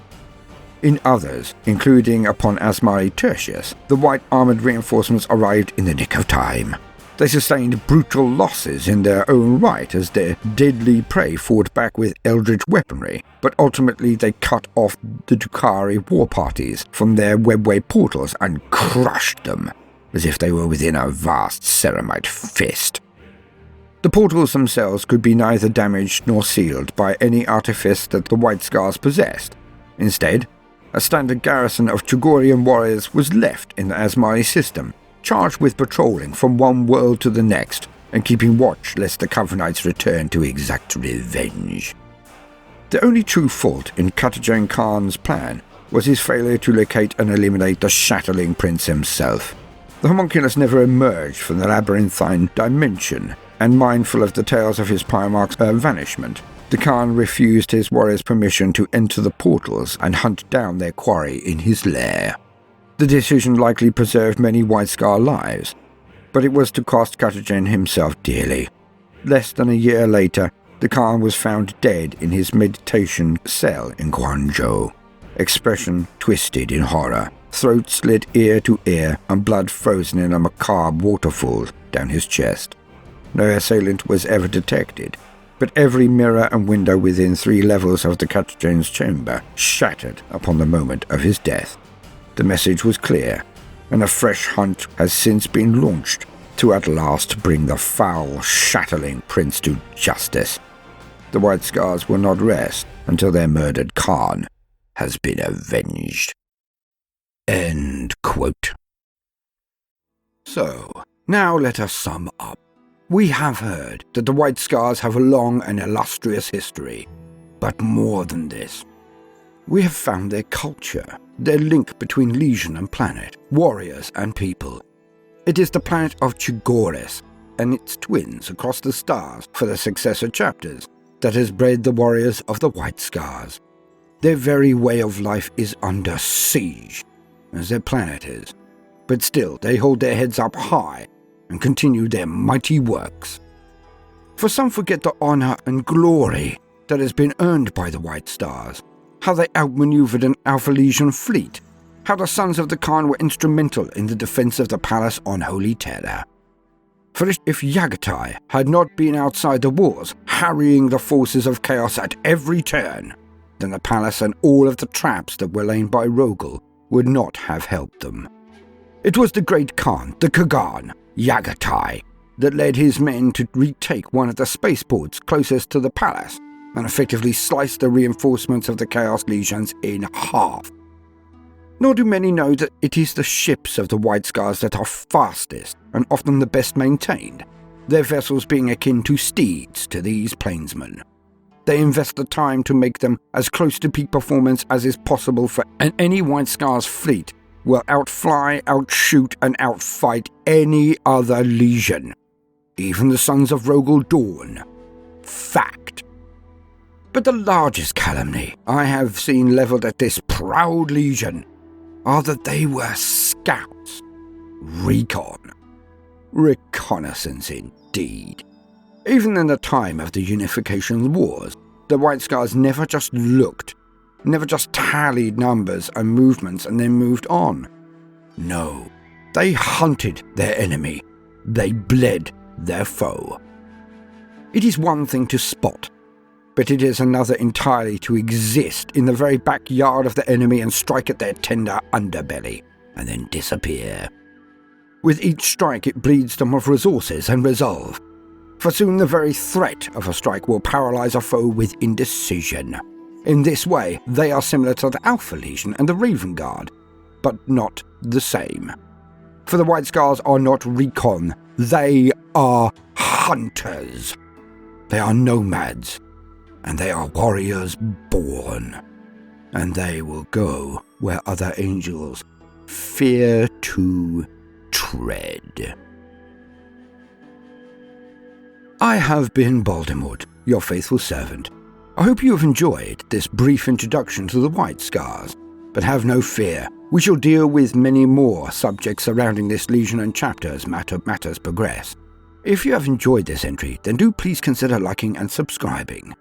In others, including upon Asmari Tertius, the white armoured reinforcements arrived in the nick of time. They sustained brutal losses in their own right as their deadly prey fought back with eldritch weaponry, but ultimately they cut off the Drukhari war parties from their webway portals and crushed them, as if they were within a vast ceramite fist. The portals themselves could be neither damaged nor sealed by any artifice that the White Scars possessed. Instead, a standard garrison of Chugorian warriors was left in the Asmari system, charged with patrolling from one world to the next and keeping watch lest the Covenants return to exact revenge. The only true fault in Katajan Khan's plan was his failure to locate and eliminate the Shattling Prince himself. The homunculus never emerged from the labyrinthine dimension, and mindful of the tales of his Primarch's vanishment, the Khan refused his warriors permission to enter the portals and hunt down their quarry in his lair. The decision likely preserved many White Scar lives, but it was to cost Katajan himself dearly. Less than a year later, the Khan was found dead in his meditation cell in Guangzhou, expression twisted in horror, throat slit ear to ear, and blood frozen in a macabre waterfall down his chest. No assailant was ever detected, but every mirror and window within 3 levels of the Katajan's chamber shattered upon the moment of his death. The message was clear, and a fresh hunt has since been launched to at last bring the foul, Shattling Prince to justice. The White Scars will not rest until their murdered Khan has been avenged. End quote. So, now let us sum up. We have heard that the White Scars have a long and illustrious history, but more than this. We have found their culture, their link between Legion and planet, warriors and people. It is the planet of Chugores and its twins across the stars for the successor chapters that has bred the warriors of the White Scars. Their very way of life is under siege, as their planet is, but still they hold their heads up high and continue their mighty works. For some forget the honor and glory that has been earned by the White Stars, how they outmaneuvered an Alpha Legion fleet, how the sons of the Khan were instrumental in the defense of the palace on Holy Terror. For if Yagatai had not been outside the walls, harrying the forces of chaos at every turn, then the palace and all of the traps that were laid by Rogel would not have helped them. It was the great Khan, the Kagan, Yagatai, that led his men to retake one of the spaceports closest to the palace, and effectively sliced the reinforcements of the Chaos Legions in half. Nor do many know that it is the ships of the White Scars that are fastest and often the best maintained, their vessels being akin to steeds to these plainsmen. They invest the time to make them as close to peak performance as is possible for any White Scars fleet will outfly, outshoot, and outfight any other legion, even the Sons of Rogel Dawn. Fact. But the largest calumny I have seen levelled at this proud legion are that they were scouts. Recon. Reconnaissance indeed. Even in the time of the Unification Wars, the White Scars never just looked, never just tallied numbers and movements and then moved on. No, they hunted their enemy. They bled their foe. It is one thing to spot, but it is another entirely to exist in the very backyard of the enemy and strike at their tender underbelly, and then disappear. With each strike it bleeds them of resources and resolve, for soon the very threat of a strike will paralyze a foe with indecision. In this way, they are similar to the Alpha Legion and the Raven Guard, but not the same. For the White Scars are not recon, they are hunters. They are nomads, and they are warriors born, and they will go where other angels fear to tread. I have been Voldemort, your faithful servant. I hope you have enjoyed this brief introduction to the White Scars, but have no fear, we shall deal with many more subjects surrounding this Legion and chapter as matters progress. If you have enjoyed this entry, then do please consider liking and subscribing.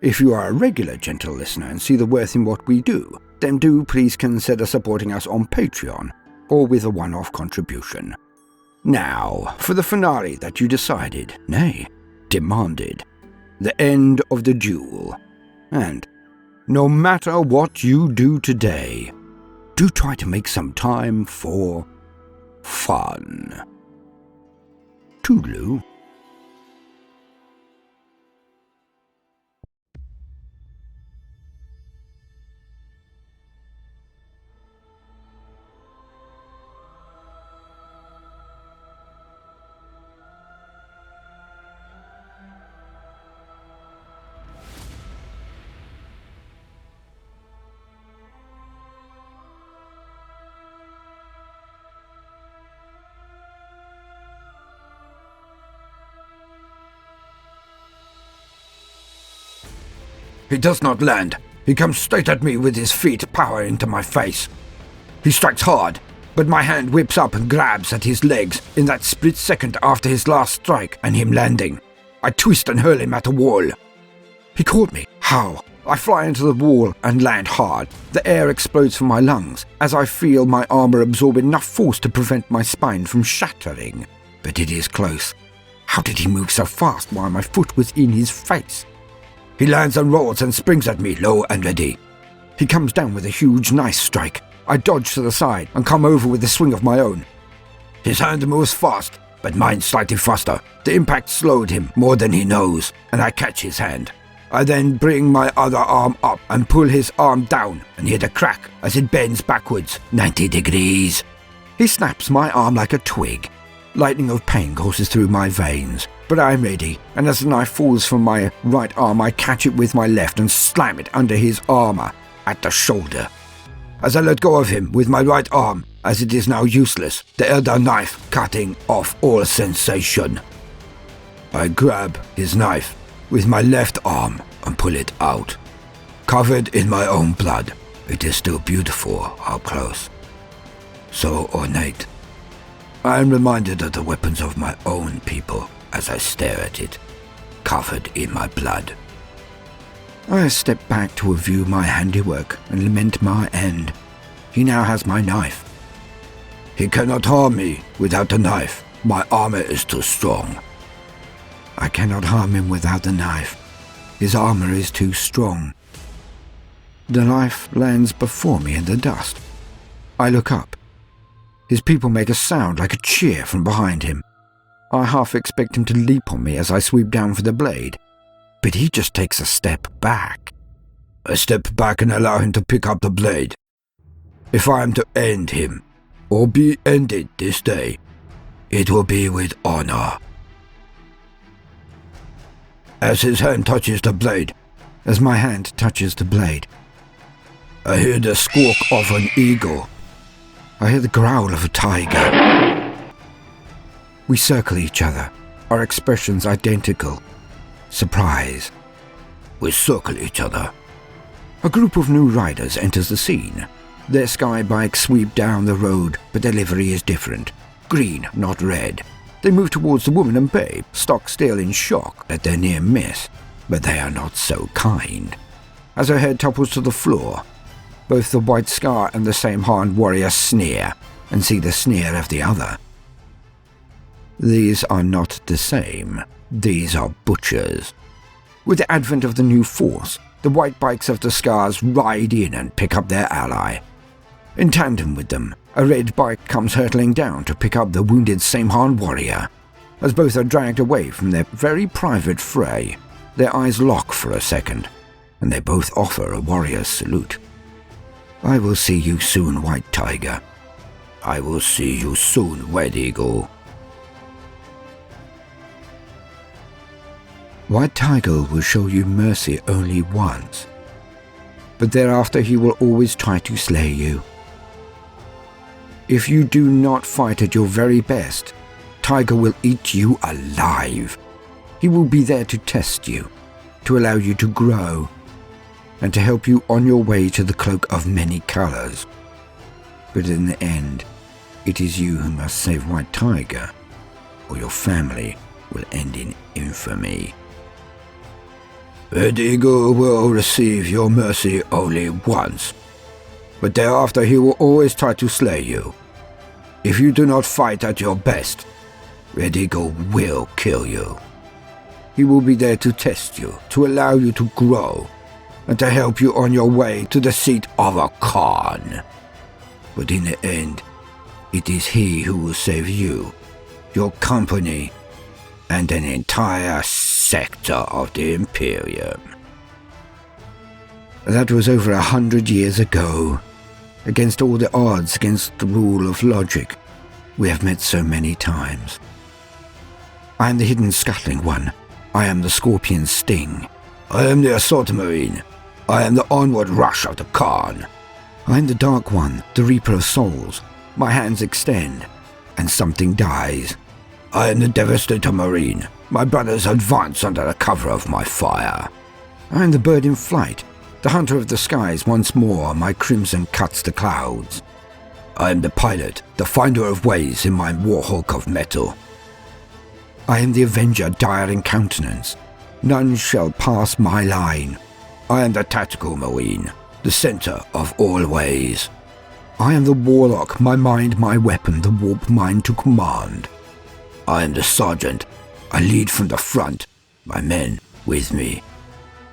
If you are a regular gentle listener and see the worth in what we do, then do please consider supporting us on Patreon, or with a one-off contribution. Now, for the finale that you decided, nay, demanded, the end of the duel. And, no matter what you do today, do try to make some time for fun. Toodaloo. He does not land. He comes straight at me with his feet power into my face. He strikes hard, but my hand whips up and grabs at his legs in that split second after his last strike and him landing. I twist and hurl him at the wall. He caught me. How? I fly into the wall and land hard. The air explodes from my lungs as I feel my armor absorb enough force to prevent my spine from shattering. But it is close. How did he move so fast while my foot was in his face? He lands and rolls and springs at me, low and ready. He comes down with a huge knife strike. I dodge to the side and come over with a swing of my own. His hand moves fast, but mine slightly faster. The impact slowed him more than he knows, and I catch his hand. I then bring my other arm up and pull his arm down and hear the crack as it bends backwards 90 degrees. He snaps my arm like a twig. Lightning of pain courses through my veins, but I am ready, and as the knife falls from my right arm, I catch it with my left and slam it under his armor at the shoulder. As I let go of him with my right arm, as it is now useless, the other knife cutting off all sensation. I grab his knife with my left arm and pull it out. Covered in my own blood, it is still beautiful up close. So ornate. I am reminded of the weapons of my own people as I stare at it, covered in my blood. I step back to review my handiwork and lament my end. He now has my knife. He cannot harm me without the knife. My armor is too strong. I cannot harm him without the knife. His armor is too strong. The knife lands before me in the dust. I look up. His people make a sound like a cheer from behind him. I half expect him to leap on me as I sweep down for the blade, but he just takes a step back. I step back and allow him to pick up the blade. If I am to end him, or be ended this day, it will be with honor. As his hand touches the blade, as my hand touches the blade, I hear the squawk of an eagle. I hear the growl of a tiger. We circle each other, our expressions identical. Surprise. We circle each other. A group of new riders enters the scene. Their sky bikes sweep down the road, but their livery is different. Green, not red. They move towards the woman and babe, stock still in shock at their near miss, but they are not so kind. As her head topples to the floor, both the White Scar and the same Harned warrior sneer, and see the sneer of the other. These are not the same. These are butchers. With the advent of the new force, the white bikes of the Scars ride in and pick up their ally. In tandem with them, a red bike comes hurtling down to pick up the wounded Samhan warrior. As both are dragged away from their very private fray, their eyes lock for a second, and they both offer a warrior's salute. I will see you soon, White Tiger. I will see you soon, Red Eagle. White Tiger will show you mercy only once, but thereafter he will always try to slay you. If you do not fight at your very best, Tiger will eat you alive. He will be there to test you, to allow you to grow, and to help you on your way to the cloak of many colors. But in the end, it is you who must save White Tiger, or your family will end in infamy. Red Eagle will receive your mercy only once, but thereafter he will always try to slay you. If you do not fight at your best, Red Eagle will kill you. He will be there to test you, to allow you to grow, and to help you on your way to the seat of a Khan. But in the end, it is he who will save you, your company, and an entire sector of the Imperium. That was over 100 years ago. Against all the odds, against the rule of logic, we have met so many times. I am the hidden scuttling one. I am the scorpion's sting. I am the assault marine. I am the onward rush of the Khan. I am the dark one, the reaper of souls. My hands extend, and something dies. I am the devastator marine. My brothers advance under the cover of my fire. I am the bird in flight, the hunter of the skies. Once more my crimson cuts the clouds. I am the pilot, the finder of ways in my warhawk of metal. I am the avenger dire in countenance. None shall pass my line. I am the tactical marine, the center of all ways. I am the warlock, my mind, my weapon, the warp mind to command. I am the sergeant, I lead from the front, my men with me.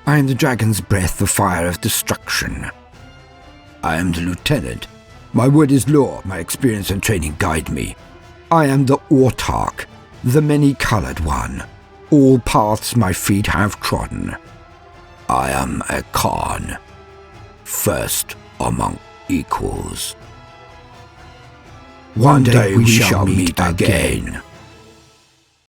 I am the dragon's breath, the fire of destruction. I am the lieutenant, my word is law, my experience and training guide me. I am the autarch, the many-colored one, all paths my feet have trodden. I am a Khan, first among equals. One day we shall meet again.